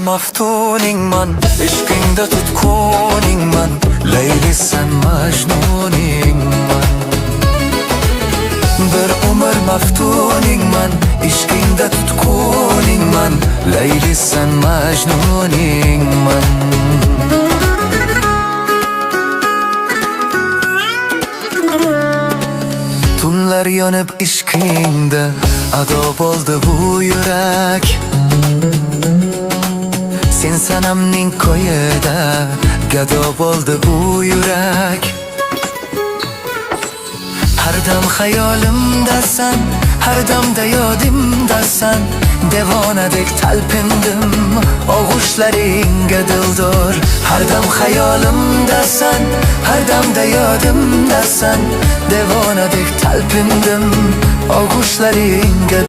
maftuningman, ishqingda tutquningman, Leyli sen Majnuningman. Bir umr maftuningman, ishqingda tutquningman, Leyli sen Majnuningman. Tunlar yonib ishqingda ado bo'ldi bu yurak. Sen sanamning ko'yida gado bo'ldi bu yurak. Har dam xayolimdasan, har damda yodimdasan, devonadek talpindim og'ushlaringga dildor. Har dam xayolimdasan, har damda yodimdasan, devonadek talpindim og'ushlaringga.